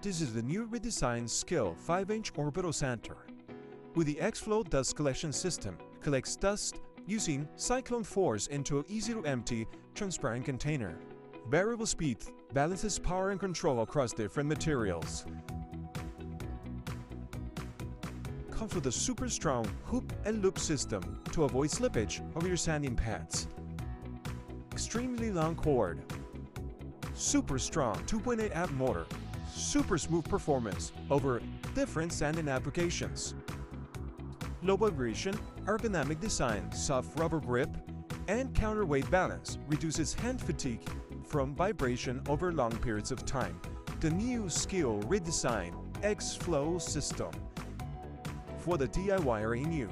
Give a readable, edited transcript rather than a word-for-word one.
This is the new redesigned scale 5-inch orbital sander. With the X-Flow dust collection system, collects dust using cyclone force into an easy-to-empty, transparent container. Variable speed balances power and control across different materials. Comes with a super strong hoop and loop system to avoid slippage of your sanding pads. Extremely long cord. Super strong 2.8 amp motor. Super smooth performance over different sanding applications. Low vibration, ergonomic design, soft rubber grip, and counterweight balance reduces hand fatigue from vibration over long periods of time. The new skill redesigned X-Flow system for the DIYer in you.